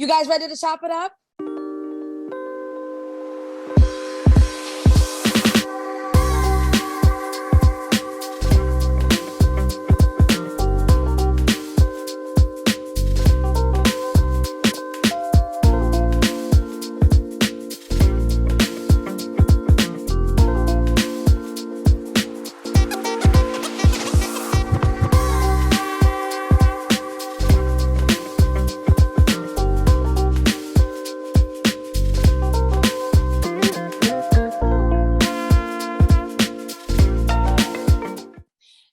You guys ready to chop it up?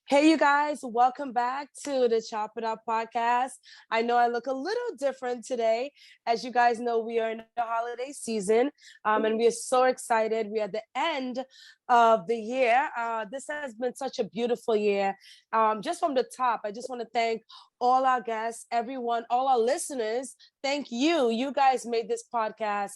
Hey, you guys, welcome back to the Chop It Up podcast. I know I look a little different today. As you guys know, we are in the holiday season, and we are so excited. We are at the end of the year. This has been such a beautiful year. Just from the top, I just want to thank all our guests, everyone, all our listeners. Thank you. You guys made this podcast,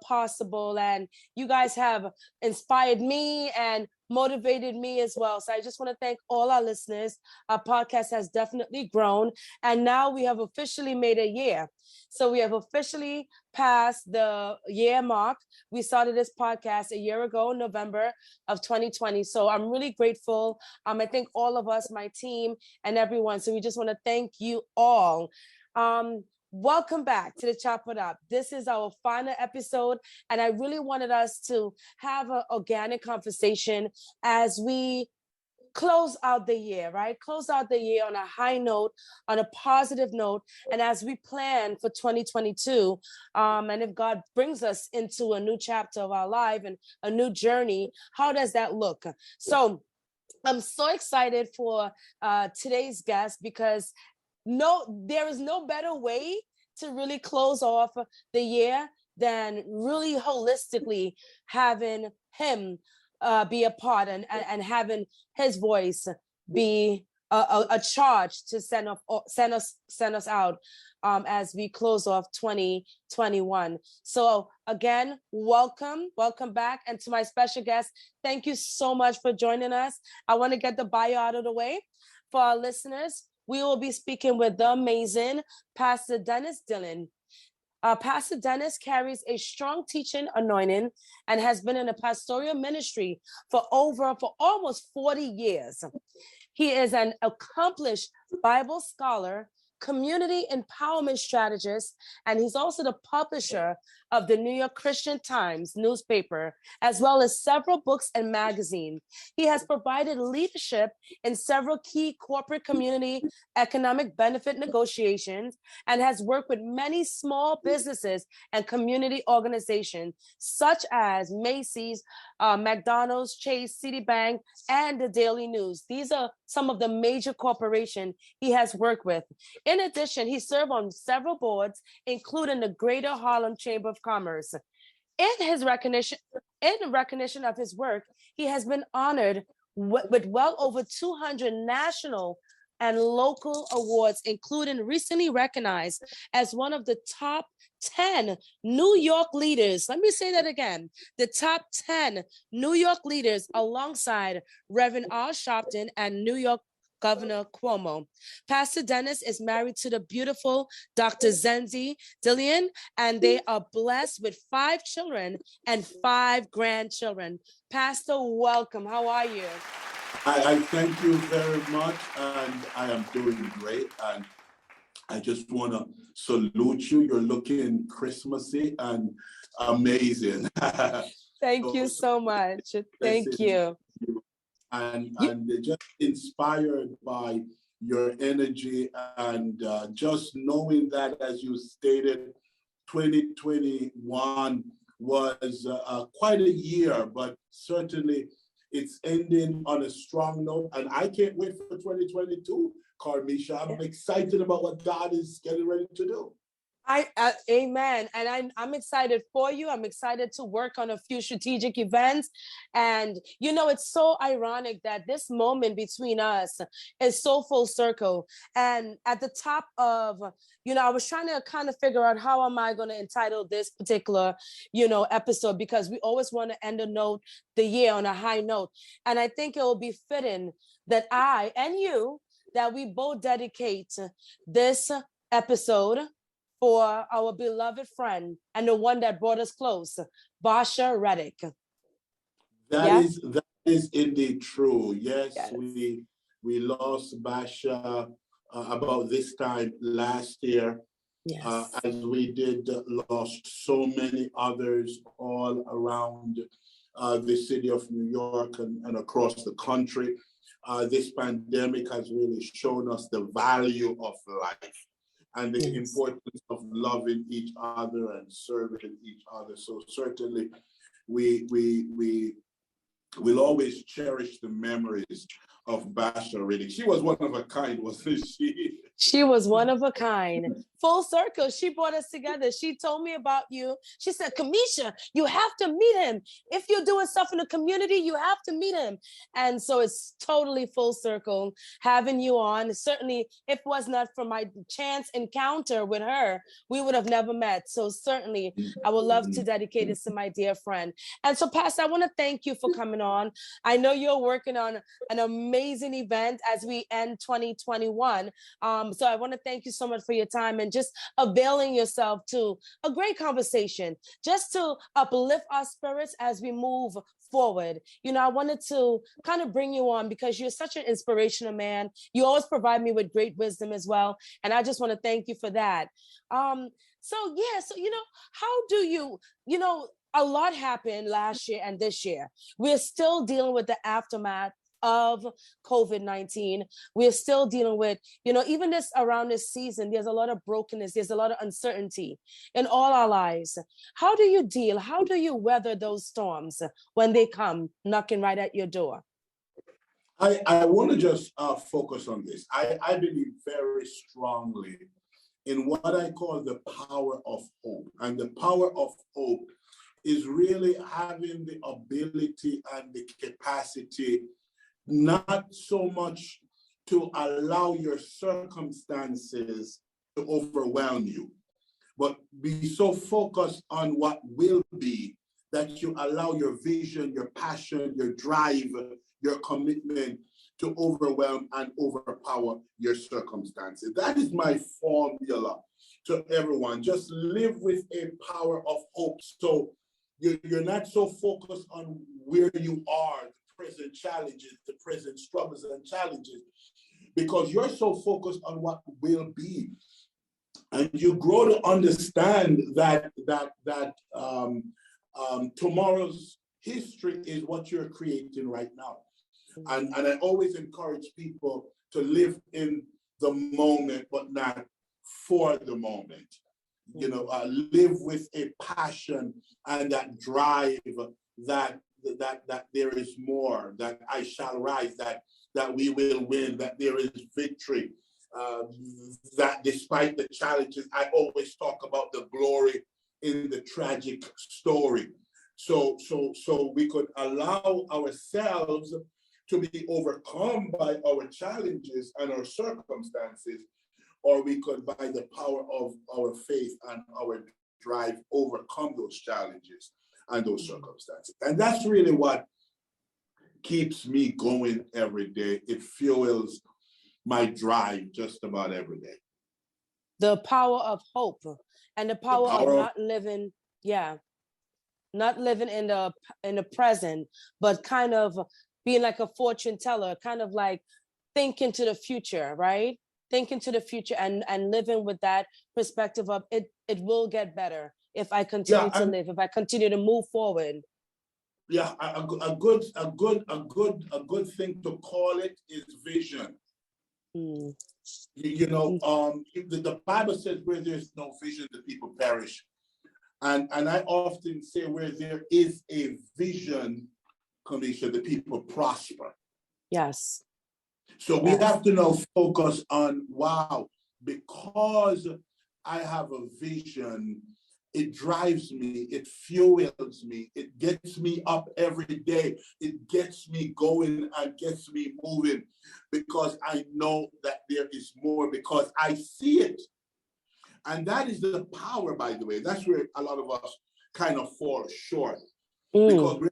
possible, and you guys have inspired me and motivated me as well. So I just want to thank all our listeners. Our podcast has definitely grown, and now we have officially made a year. So we have officially passed the year mark. We started this podcast a year ago, November of 2020. So I'm really grateful. I think all of us, my team and everyone. So we just want to thank you all. Welcome back to the Chop It Up. This is our final episode, and I really wanted us to have an organic conversation as we close out the year, right? Close out the year on a high note, on a positive note, and as we plan for 2022, and if God brings us into a new chapter of our life and a new journey, how does that look? So I'm so excited for today's guest because there is no better way to really close off the year than really holistically having him be a part and having his voice be a charge to send us out as we close off 2021. So again, welcome back. And to my special guest, thank you so much for joining us. I want to get the bio out of the way for our listeners. We will be speaking with the amazing Pastor Dennis Dillon. Pastor Dennis carries a strong teaching anointing and has been in the pastoral ministry for almost 40 years. He is an accomplished Bible scholar, community empowerment strategist, and he's also the publisher of the New York Christian Times newspaper, as well as several books and magazines. He has provided leadership in several key corporate community economic benefit negotiations and has worked with many small businesses and community organizations, such as Macy's, McDonald's, Chase, Citibank, and the Daily News. These are some of the major corporations he has worked with. In addition, he served on several boards, including the Greater Harlem Chamber of Commerce. In recognition of his work, he has been honored with well over 200 national and local awards, including recently recognized as one of the top 10 New York leaders. Let me say that again. The top 10 New York leaders alongside Reverend Sharpton and New York Governor Cuomo. Pastor Dennis is married to the beautiful Dr. Zenzi Dillon, and they are blessed with 5 children and 5 grandchildren. Pastor, welcome. How are you? I thank you very much, and I am doing great. And I just want to salute you. You're looking Christmassy and amazing. Thank you so much. Thank you. And just inspired by your energy and just knowing that, as you stated, 2021 was quite a year, but certainly it's ending on a strong note. And I can't wait for 2022, Carmisha. I'm excited about what God is getting ready to do. Amen. And I'm excited for you. I'm excited to work on a few strategic events. And, it's so ironic that this moment between us is so full circle. And at the top of, I was trying to kind of figure out how am I going to entitle this particular, episode, because we always want to end the year on a high note. And I think it will be fitting that I and you, that we both dedicate this episode for our beloved friend and the one that brought us close, Basha Reddick. That is indeed true. Yes. We lost Basha about this time last year. Yes. As we did lost so many others all around the city of New York and across the country. This pandemic has really shown us the value of life and the importance of loving each other and serving each other. So certainly we'll always cherish the memories of Basha Riddick. She was one of a kind, wasn't she? She was one of a kind. Full circle. She brought us together. She told me about you. She said, Kamisha, you have to meet him. If you're doing stuff in the community, you have to meet him. And so it's totally full circle having you on. Certainly, if it was not for my chance encounter with her, we would have never met. So certainly, I would love to dedicate this to my dear friend. And so, Pastor, I want to thank you for coming on. I know you're working on an amazing event as we end 2021. So I want to thank you so much for your time and just availing yourself to a great conversation, just to uplift our spirits as we move forward. You know, I wanted to kind of bring you on because you're such an inspirational man. You always provide me with great wisdom as well. And I just want to thank you for that. So, you know, how do you know, a lot happened last year and this year. We're still dealing with the aftermath of COVID-19. We're still dealing with, you know, even around this season, there's a lot of brokenness, there's a lot of uncertainty in all our lives. How do you weather those storms when they come knocking right at your door? I want to just focus on this. I believe very strongly in what I call the power of hope. And the power of hope is really having the ability and the capacity not so much to allow your circumstances to overwhelm you, but be so focused on what will be that you allow your vision, your passion, your drive, your commitment to overwhelm and overpower your circumstances. That is my formula to everyone. Just live with a power of hope. So you're not so focused on where you are, present challenges, the present struggles and challenges, because you're so focused on what will be, and you grow to understand that tomorrow's history is what you're creating right now. And I always encourage people to live in the moment, but not for the moment. You know, live with a passion and that drive that there is more, that I shall rise, that we will win, that there is victory, that despite the challenges, I always talk about the glory in the tragic story. So we could allow ourselves to be overcome by our challenges and our circumstances, or we could, by the power of our faith and our drive, overcome those challenges and those circumstances. And that's really what keeps me going every day. It fuels my drive just about every day. The power of hope and the power of not living in the present, but kind of being like a fortune teller, kind of like thinking to the future, right? Thinking to the future and living with that perspective of it will get better if I continue to live, if I continue to move forward. Yeah, a good thing to call it is vision. You know, the Bible says where there's no vision, the people perish. And I often say where there is a vision, Kamisha, the people prosper. Yes. So we have to now focus on, wow, because I have a vision, it drives me, it fuels me, it gets me up every day, it gets me going and gets me moving, because I know that there is more, because I see it. And that is the power, by the way. That's where a lot of us kind of fall short, because we're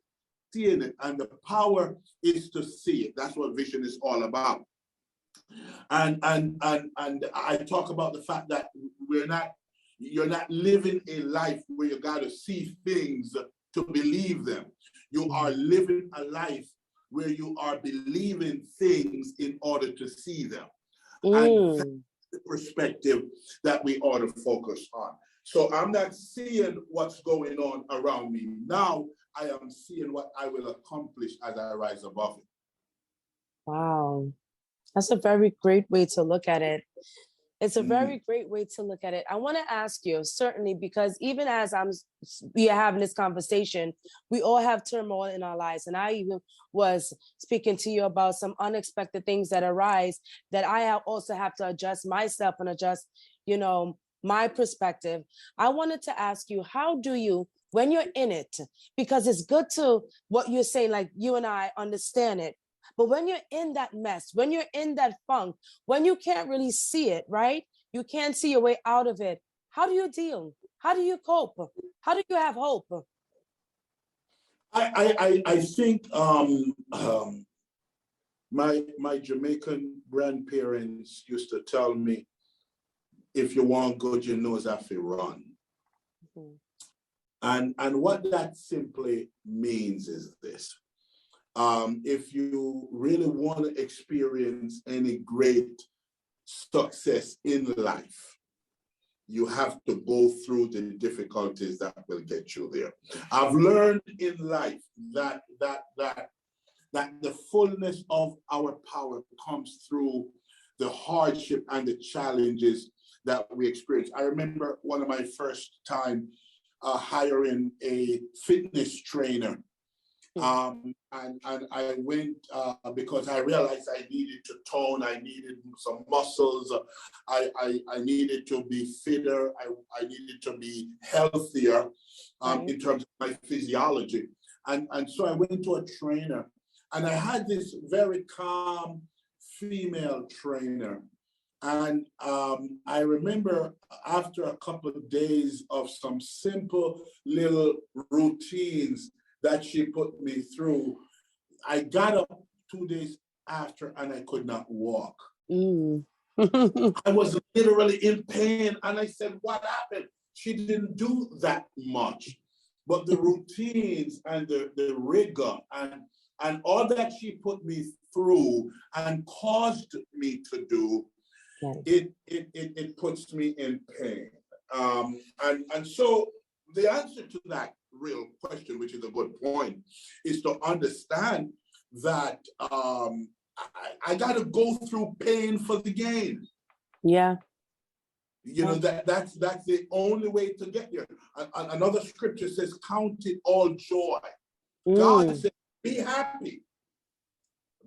seeing it, and the power is to see it. That's what vision is all about. And I talk about the fact that we're not You're not living a life where you got to see things to believe them. You are living a life where you are believing things in order to see them. And that's the perspective that we ought to focus on. So I'm not seeing what's going on around me. Now I am seeing what I will accomplish as I rise above it. Wow. That's a very great way to look at it. It's a very great way to look at it. I want to ask you, certainly, because even as we are having this conversation, we all have turmoil in our lives. And I even was speaking to you about some unexpected things that arise that I also have to adjust myself and adjust, my perspective. I wanted to ask you, how do you, when you're in it, because it's good to what you're saying, like you and I understand it. But when you're in that mess, when you're in that funk, when you can't really see it, right? You can't see your way out of it. How do you deal? How do you cope? How do you have hope? I think my Jamaican grandparents used to tell me, if you want good, you know have to run. And what that simply means is this. If you really want to experience any great success in life, you have to go through the difficulties that will get you there. I've learned in life that the fullness of our power comes through the hardship and the challenges that we experience. I remember one of my first time hiring a fitness trainer. And I went because I realized I needed to tone, I needed some muscles, I needed to be fitter, I needed to be healthier in terms of my physiology. And so I went to a trainer, and I had this very calm female trainer. And I remember after a couple of days of some simple little routines that she put me through, I got up 2 days after and I could not walk. I was literally in pain, and I said, what happened? She didn't do that much, but the routines and the rigor and all that she put me through and caused me to do, it puts me in pain. And so the answer to that real question, which is a good point, is to understand that I got to go through pain for the gain. Yeah. That's the only way to get there. Another scripture says, count it all joy. God says, be happy.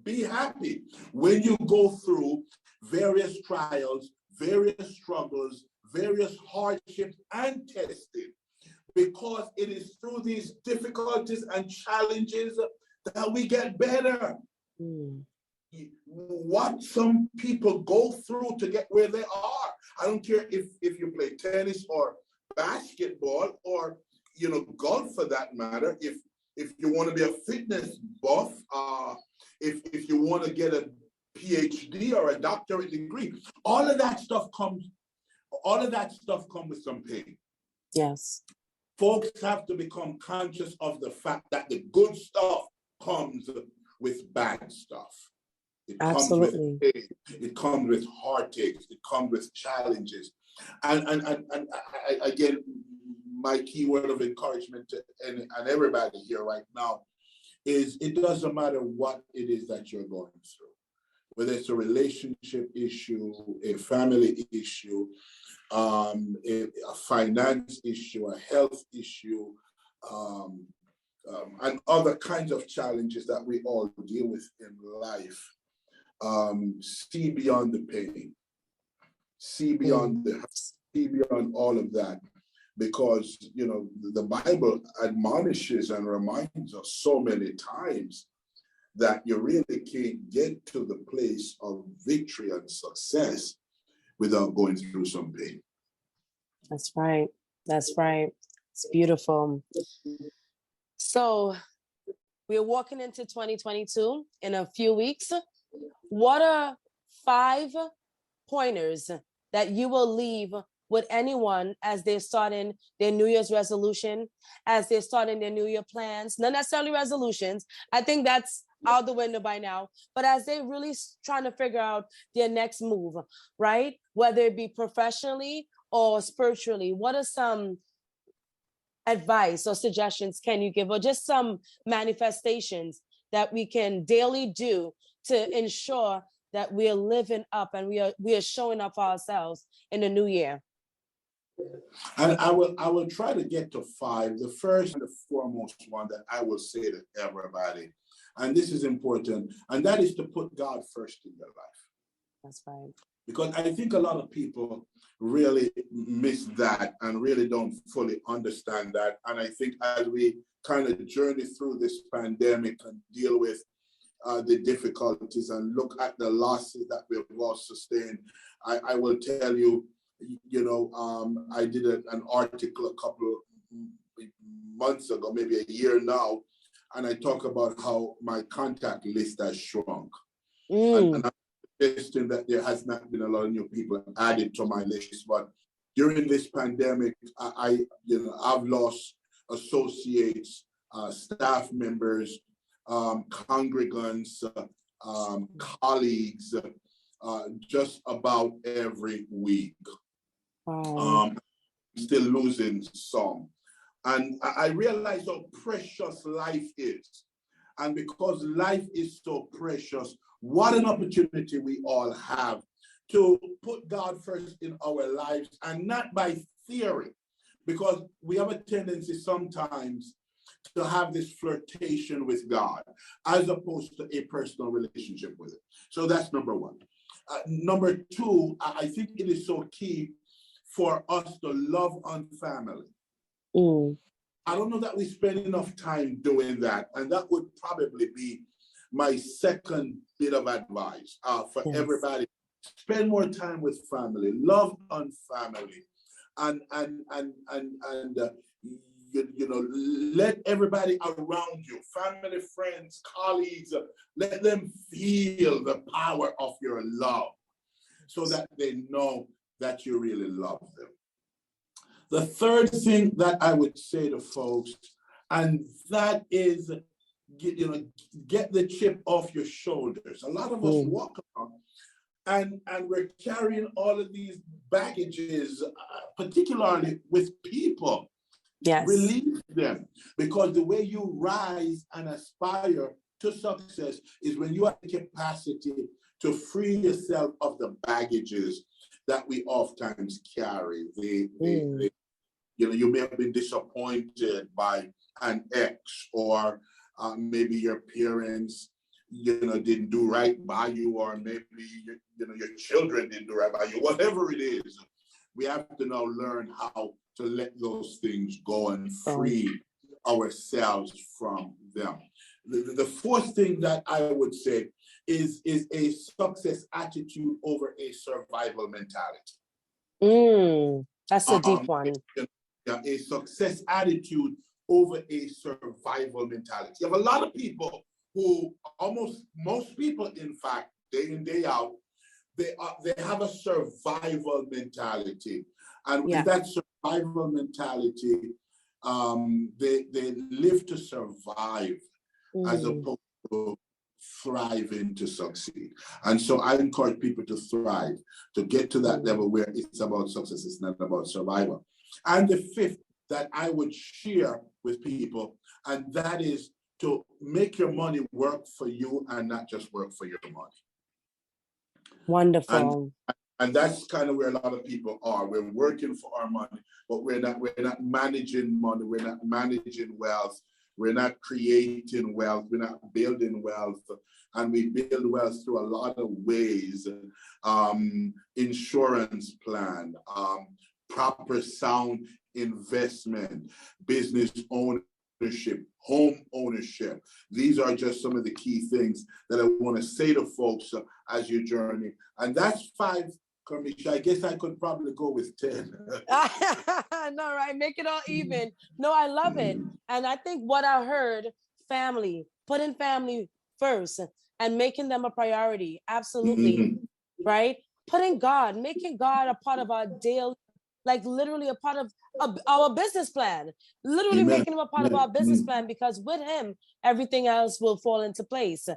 Be happy when you go through various trials, various struggles, various hardships and testing, because it is through these difficulties and challenges that we get better. What some people go through to get where they are. I don't care if you play tennis or basketball or golf for that matter. If you want to be a fitness buff, if you want to get a PhD or a doctorate degree, all of that stuff comes with some pain. Yes. Folks have to become conscious of the fact that the good stuff comes with bad stuff. It Absolutely. comes with pain. It comes with heartaches. It comes with challenges. And again, my key word of encouragement to and everybody here right now is, it doesn't matter what it is that you're going through, whether it's a relationship issue, a family issue, a finance issue, a health issue, and other kinds of challenges that we all deal with in life. See beyond the pain, see beyond see beyond all of that, because the Bible admonishes and reminds us so many times that you really can't get to the place of victory and success without going through some pain. That's right. That's right. It's beautiful. So we're walking into 2022 in a few weeks. What are 5 pointers that you will leave with anyone as they're starting their New Year's resolution, as they're starting their New Year plans, not necessarily resolutions. I think that's out the window by now, but as they really trying to figure out their next move, right? Whether it be professionally or spiritually, what are some advice or suggestions can you give, or just some manifestations that we can daily do to ensure that we are living up and we are showing up for ourselves in the new year? And I will try to get to 5. The first and the foremost one that I will say to everybody, and this is important, and that is to put God first in your life. That's right. Because I think a lot of people really miss that and really don't fully understand that. And I think as we kind of journey through this pandemic and deal with the difficulties and look at the losses that we've all sustained, I will tell you, I did an article a couple of months ago, maybe a year now, and I talk about how my contact list has shrunk. And I'm suggesting that there has not been a lot of new people added to my list, but during this pandemic, I've lost associates, staff members, congregants, colleagues, just about every week. Still losing some. And I realize how precious life is. And because life is so precious, what an opportunity we all have to put God first in our lives, and not by theory, because we have a tendency sometimes to have this flirtation with God as opposed to a personal relationship with it. So that's number one. Number two, I think it is so key for us to love on family. I don't know that we spend enough time doing that. And that would probably be my second bit of advice for everybody. Spend more time with family, love on family, and let everybody around you, family, friends, colleagues, let them feel the power of your love so that they know that you really love them. The third thing that I would say to folks, and that is, get the chip off your shoulders. A lot of us walk around and we're carrying all of these baggages, particularly with people. Yes. Release them, because the way you rise and aspire to success is when you have the capacity to free yourself of the baggages that we oftentimes carry. You may have been disappointed by an ex, or maybe your parents, didn't do right by you, or maybe your children didn't do right by you. Whatever it is, we have to now learn how to let those things go and free ourselves from them. The fourth thing that I would say is a success attitude over a survival mentality. That's a deep one. A success attitude over a survival mentality. You have a lot of people who, most people, in fact, day in, day out, they have a survival mentality. And with that survival mentality, they live to survive as opposed to thriving to succeed. And so I encourage people to thrive, to get to that level where it's about success, it's not about survival. And the fifth that I would share with people, and that is to make your money work for you and not just work for your money. Wonderful. And that's kind of where a lot of people are. We're working for our money, but we're not managing money. We're not managing wealth. We're not creating wealth. We're not building wealth. And we build wealth through a lot of ways. Insurance plan, proper sound investment, business ownership, home ownership. These are just some of the key things that I want to say to folks as you journey. And that's 5, Carmisha. I guess I could probably go with 10. No, right? Make it all even. No, I love it. And I think what I heard, family, putting family first and making them a priority. Absolutely. Right? Making God a part of our daily like literally a part of our business plan, literally Amen. making him a part of our business plan, because with him, everything else will fall into place.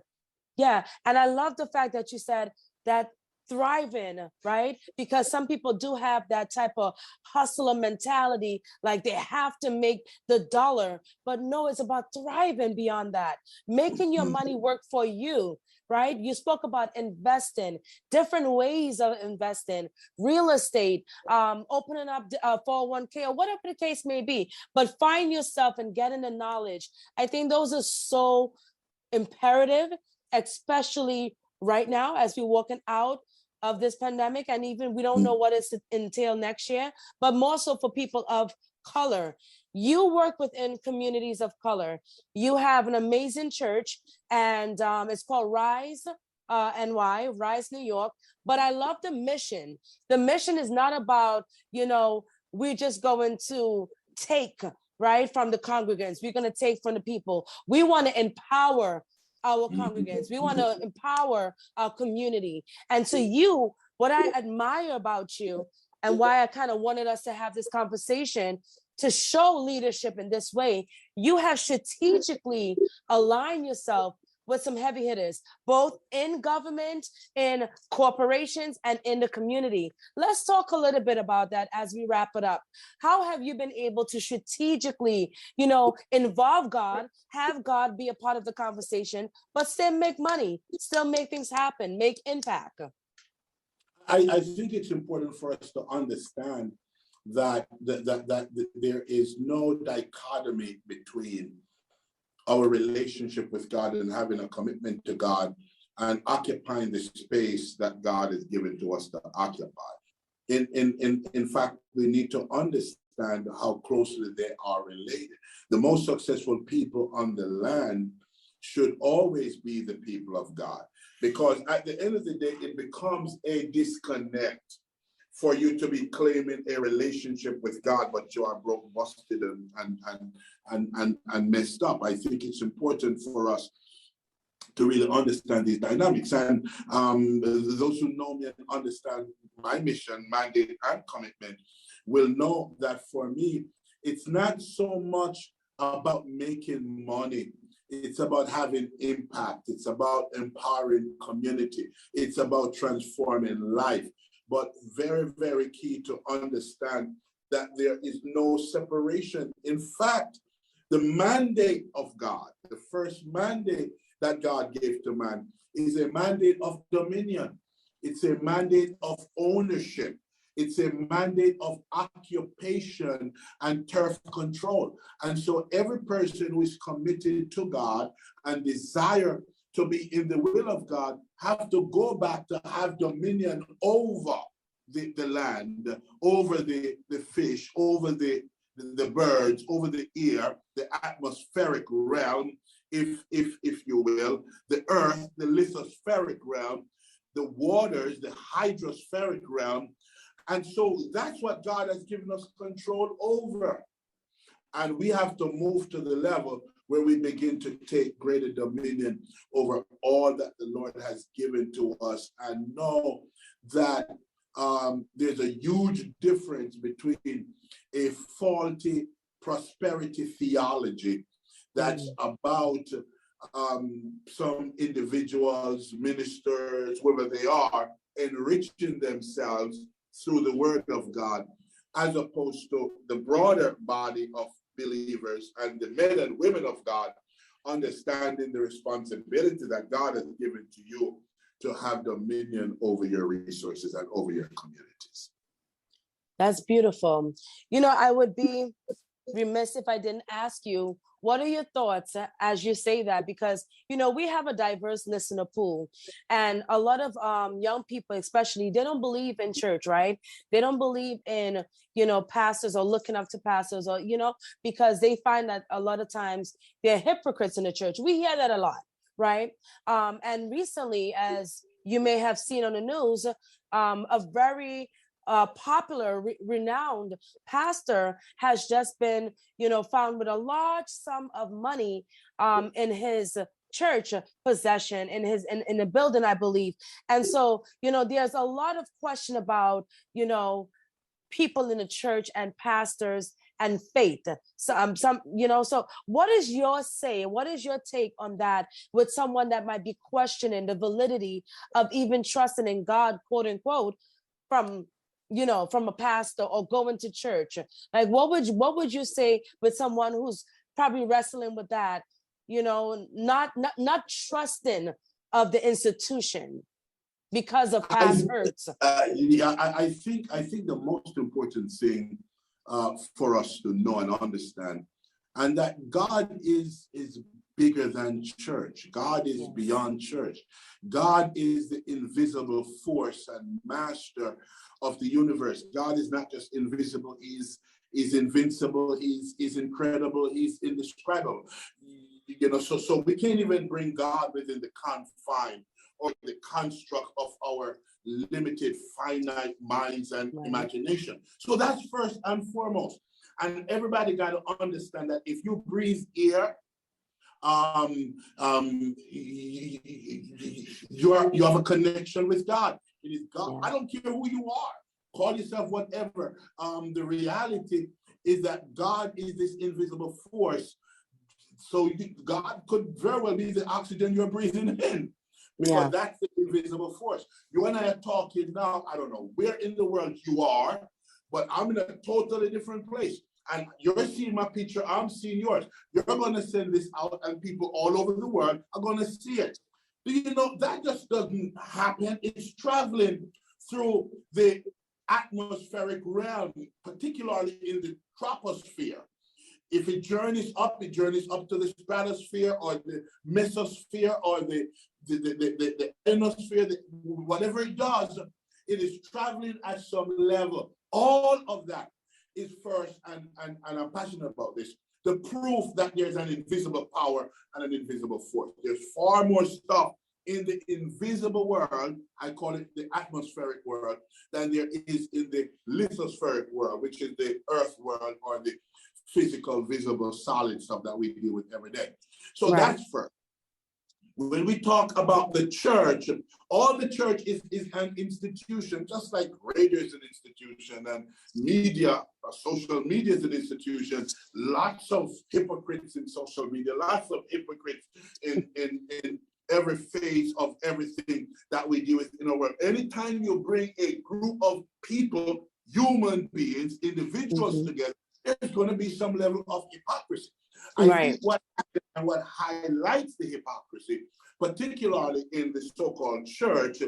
Yeah. And I love the fact that you said that thriving, right? Because some people do have that type of hustler mentality, like they have to make the dollar, but no, it's about thriving beyond that, making your money work for you, right? You spoke about investing, different ways of investing, real estate, opening up 401k or whatever the case may be, but find yourself and getting the knowledge. I think those are so imperative, especially right now as we're walking out of this pandemic, and even we don't know what it's entail next year, but more so for people of color. You work within communities of color. You have an amazing church, and it's called Rise NY, Rise New York. But I love the mission. The mission is not about, we're just going to take, right, from the congregants. We're going to take from the people. We want to empower our congregants. We want to empower our community. And so what I admire about you, and why I kind of wanted us to have this conversation, to show leadership in this way, you have strategically aligned yourself with some heavy hitters, both in government, in corporations, and in the community. Let's talk a little bit about that as we wrap it up. How have you been able to strategically, involve God, have God be a part of the conversation, but still make money, still make things happen, make impact? I think it's important for us to understand that there is no dichotomy between our relationship with God and having a commitment to God and occupying the space that God has given to us to occupy. In fact, we need to understand how closely they are related. The most successful people on the land should always be the people of God, because at the end of the day, it becomes a disconnect for you to be claiming a relationship with God, but you are broke, busted, and messed up. I think it's important for us to really understand these dynamics. And those who know me and understand my mission, mandate, and commitment will know that for me, it's not so much about making money. It's about having impact. It's about empowering community. It's about transforming life. But very, very key to understand that there is no separation. In fact, the mandate of God, the first mandate that God gave to man, is a mandate of dominion. It's a mandate of ownership. It's a mandate of occupation and turf control. And so every person who is committed to God and desire to be in the will of God have to go back to have dominion over the land, over the fish, over the birds, over the air, the atmospheric realm, if you will, the earth, the lithospheric realm, the waters, the hydrospheric realm. And so that's what God has given us control over. And we have to move to the level where we begin to take greater dominion over all that the Lord has given to us, and know that there's a huge difference between a faulty prosperity theology that's about some individuals, ministers, whoever they are, enriching themselves through the word of God, as opposed to the broader body of believers and the men and women of God understanding the responsibility that God has given to you to have dominion over your resources and over your communities. That's beautiful. I would be remiss if I didn't ask you, what are your thoughts as you say that? Because, we have a diverse listener pool, and a lot of young people, especially, they don't believe in church, right? They don't believe in, pastors, or looking up to pastors, or, because they find that a lot of times they're hypocrites in the church. We hear that a lot, right? And recently, as you may have seen on the news, a very popular, renowned pastor has just been, found with a large sum of money in his church possession, in the building, I believe. And so, there's a lot of question about, people in the church and pastors and faith. So, so what is your say? What is your take on that with someone that might be questioning the validity of even trusting in God, quote unquote, from a pastor or going to church? Like, what would you say with someone who's probably wrestling with that, not trusting of the institution because of past hurts? I think the most important thing for us to know and understand, and that God is bigger than church. God is beyond church. God is the invisible force and master of the universe. God is not just invisible, he's invincible, he's incredible, he's indescribable. So we can't even bring God within the confine or the construct of our limited, finite minds and imagination. So that's first and foremost. And everybody got to understand that if you breathe air, you have a connection with God. It is God. Yeah. I don't care who you are. Call yourself whatever. The reality is that God is this invisible force. So God could very well be the oxygen you're breathing in, because that's the invisible force. You and I are talking now. I don't know where in the world you are, but I'm in a totally different place. And you're seeing my picture, I'm seeing yours. You're going to send this out, and people all over the world are going to see it. Do you know that just doesn't happen? It's traveling through the atmospheric realm, particularly in the troposphere. If it journeys up to the stratosphere or the mesosphere or the ionosphere, whatever it does, it is traveling at some level. All of that is first, and I'm passionate about this, the proof that there's an invisible power and an invisible force. There's far more stuff in the invisible world, I call it the atmospheric world, than there is in the lithospheric world, which is the earth world or the physical, visible, solid stuff that we deal with every day. So that's first. When we talk about the church, all the church is an institution, just like radio is an institution and media, social media is an institution. Lots of hypocrites in social media, lots of hypocrites in every phase of everything that we deal with in our world. Anytime you bring a group of people, human beings, individuals together, there's going to be some level of hypocrisy. I think what highlights the hypocrisy, particularly in the so-called church,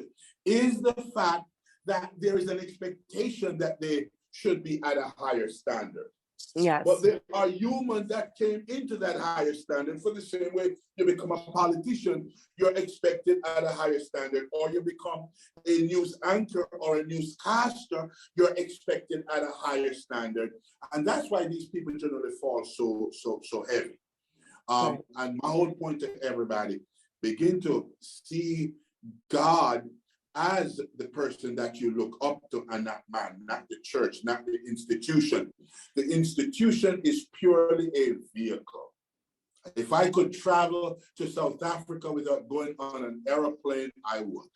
is the fact that there is an expectation that they should be at a higher standard. Yes. But there are humans that came into that higher standard. For the same way you become a politician, you're expected at a higher standard, or you become a news anchor or a newscaster, you're expected at a higher standard. And that's why these people generally fall so heavy. And my whole point to everybody, begin to see God as the person that you look up to, and not man, not the church, not the institution. The institution is purely a vehicle. If I could travel to South Africa without going on an airplane, I would.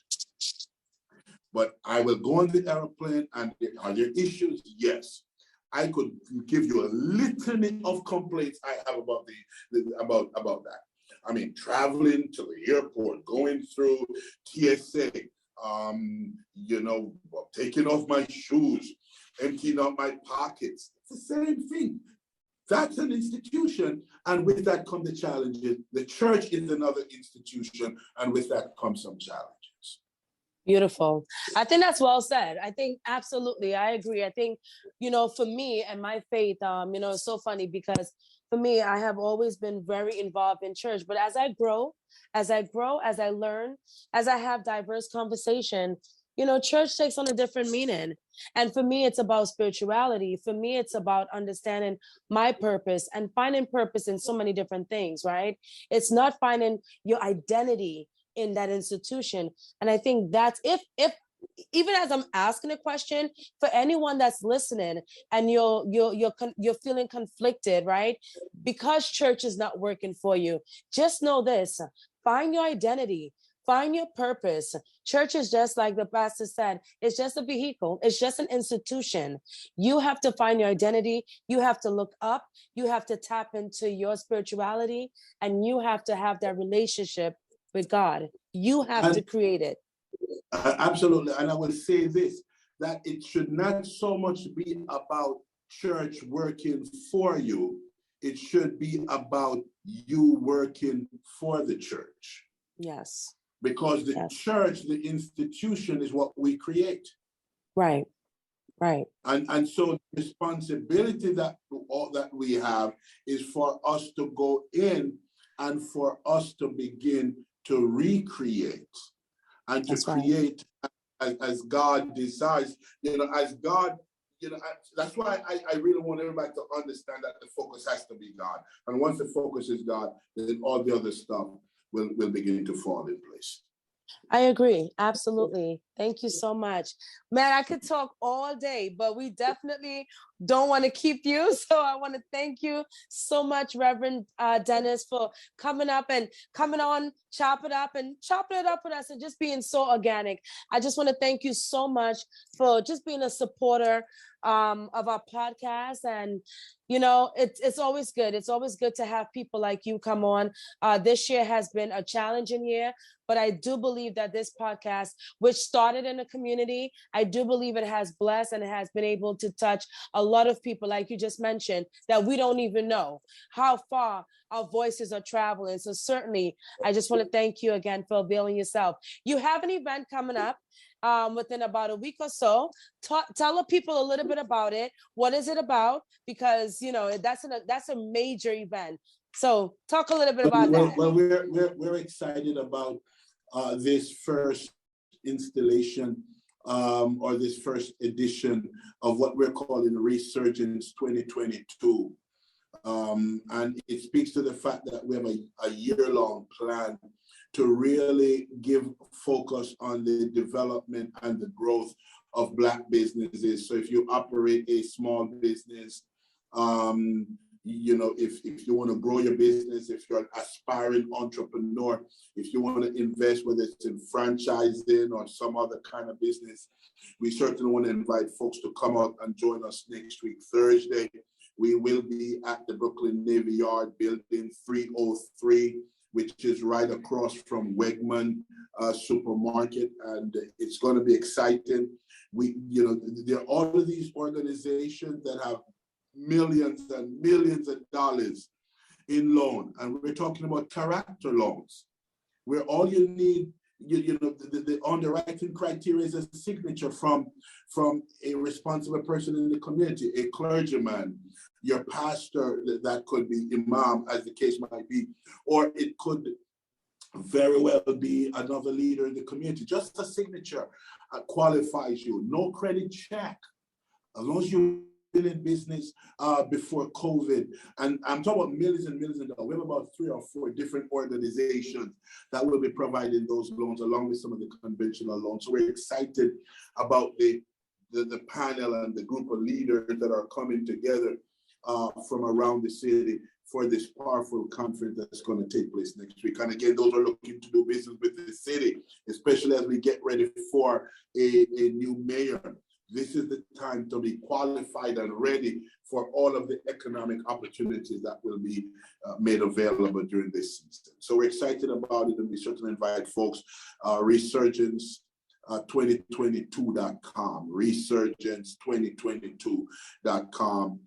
But I will go on the airplane, and are there issues? Yes. I could give you a litany of complaints I have about about that. I mean, traveling to the airport, going through TSA, taking off my shoes, emptying out my pockets. It's the same thing. That's an institution, and with that come the challenges. The church is another institution, and with that comes some challenges. Beautiful. I think that's well said. I think absolutely, I agree. I think, for me and my faith, it's so funny because for me, I have always been very involved in church. But as I grow, as I learn, as I have diverse conversation, church takes on a different meaning. And for me, it's about spirituality. For me, it's about understanding my purpose and finding purpose in so many different things, right? It's not finding your identity in that institution. And I think that's if even as I'm asking a question, for anyone that's listening and you're feeling conflicted, right? Because church is not working for you, just know this: find your identity. Find your purpose. Church is just like the pastor said, it's just a vehicle. It's just an institution. You have to find your identity. You have to look up. You have to tap into your spirituality, and you have to have that relationship with God. You have to create it. Absolutely. And I will say this, that it should not so much be about church working for you. It should be about you working for the church. Yes. Because the church, the institution, is what we create. Right. Right. And so the responsibility that we have is for us to go in and for us to begin to recreate and to create as God desires, as God, that's why I really want everybody to understand that the focus has to be God. And once the focus is God, then all the other stuff will begin to fall in place. I agree. Absolutely. Thank you so much. Man, I could talk all day, but we definitely don't want to keep you. So I want to thank you so much, Reverend Dennis, for coming on, chopping it up with us and just being so organic. I just want to thank you so much for just being a supporter of our podcast. And, it's always good. It's always good to have people like you come on. This year has been a challenging year, but I do believe that this podcast, which started in a community, I do believe it has blessed and it has been able to touch a lot of people, like you just mentioned, that we don't even know how far our voices are traveling. So certainly, I just want to thank you again for availing yourself. You have an event coming up within about a week or so. Tell the people a little bit about it. What is it about? Because that's a major event. So talk a little bit about that. Well, we're excited about this first installation or this first edition of what we're calling Resurgence 2022. And it speaks to the fact that we have a year-long plan to really give focus on the development and the growth of Black businesses. So if you operate a small business, if you want to grow your business, if you're an aspiring entrepreneur, if you want to invest, whether it's in franchising or some other kind of business, we certainly want to invite folks to come out and join us next week, Thursday. We will be at the Brooklyn Navy Yard, building 303, which is right across from Wegman supermarket, and it's going to be exciting. There are all of these organizations that have millions and millions of dollars in loan, and we're talking about character loans, where all you need, the underwriting criteria is a signature from a responsible person in the community, a clergyman, your pastor, that could be imam, as the case might be, or it could very well be another leader in the community. Just a signature qualifies you. No credit check, as long as you've been in business before COVID. And I'm talking about millions and millions of dollars. We have about 3 or 4 different organizations that will be providing those loans, along with some of the conventional loans. So we're excited about the panel and the group of leaders that are coming together from around the city for this powerful conference that's going to take place next week. And again, those are looking to do business with the city, especially as we get ready for a new mayor. This is the time to be qualified and ready for all of the economic opportunities that will be made available during this season. So we're excited about it, and we certainly invite folks. Resurgence 2022.com. Resurgence2022.com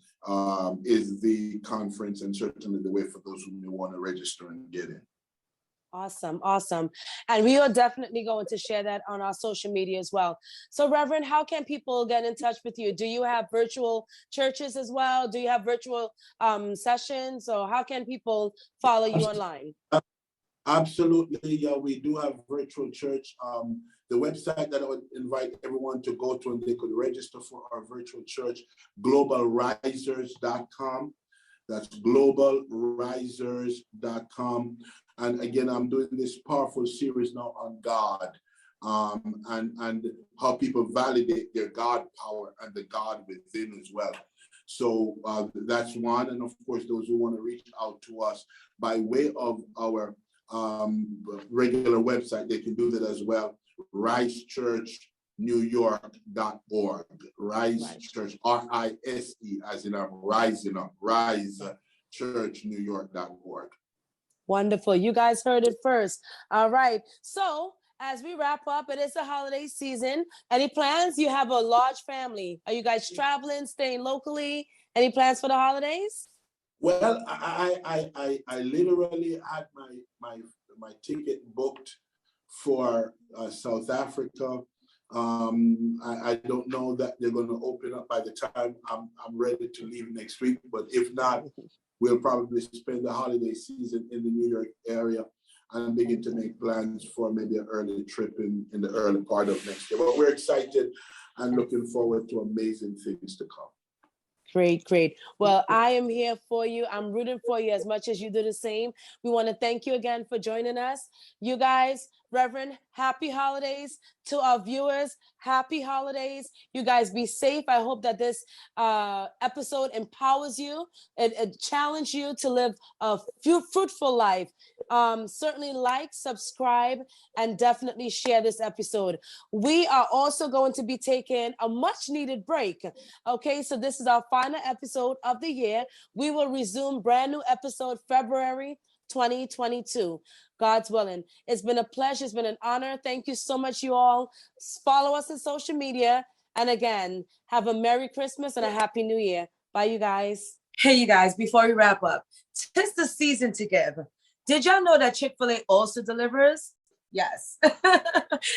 is the conference, and certainly the way for those who may want to register and get in. Awesome. And we are definitely going to share that on our social media as well. So Reverend, how can people get in touch with you? Do you have virtual churches as well? Do you have virtual sessions? Or how can people follow you online? Absolutely. Yeah, we do have virtual church. The website that I would invite everyone to go to and they could register for our virtual church, globalrisers.com. That's globalrisers.com. And again, I'm doing this powerful series now on God and how people validate their God power and the God within as well. So that's one. And of course, those who want to reach out to us by way of our regular website, they can do that as well. risechurchnewyork.org. Rise Church, R-I-S-E, as in I'm rising up. risechurchnewyork.org. Wonderful. You guys heard it first. All right. So as we wrap up, it is the holiday season. Any plans? You have a large family. Are you guys traveling, staying locally? Any plans for the holidays? Well, I literally had my ticket booked for South Africa. I don't know that they're going to open up by the time I'm ready to leave next week, but if not, we'll probably spend the holiday season in the New York area and begin to make plans for maybe an early trip in the early part of next year. But we're excited and looking forward to amazing things to come. Great, great. Well, I am here for you. I'm rooting for you as much as you do the same. We want to thank you again for joining us. You guys, Reverend, happy holidays. To our viewers, happy holidays. You guys be safe. I hope that this episode empowers you. It challenged you to live a fruitful life. Certainly like, subscribe, and definitely share this episode. We are also going to be taking a much needed break. Okay, so this is our final episode of the year. We will resume brand new episode February 2022. God's willing. It's been a pleasure. It's been an honor. Thank you so much, you all. Follow us on social media. And again, have a Merry Christmas and a Happy New Year. Bye, you guys. Hey, you guys, before we wrap up, 'tis the season to give. Did y'all know that Chick-fil-A also delivers? Yes.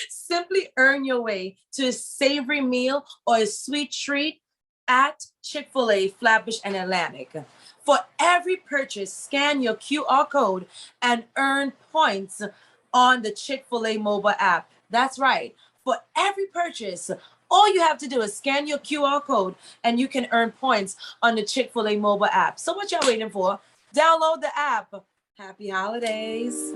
Simply earn your way to a savory meal or a sweet treat at Chick-fil-A, Flatbush, and Atlantic. For every purchase, scan your QR code and earn points on the Chick-fil-A mobile app. That's right. For every purchase, all you have to do is scan your QR code and you can earn points on the Chick-fil-A mobile app. So what y'all waiting for? Download the app. Happy holidays.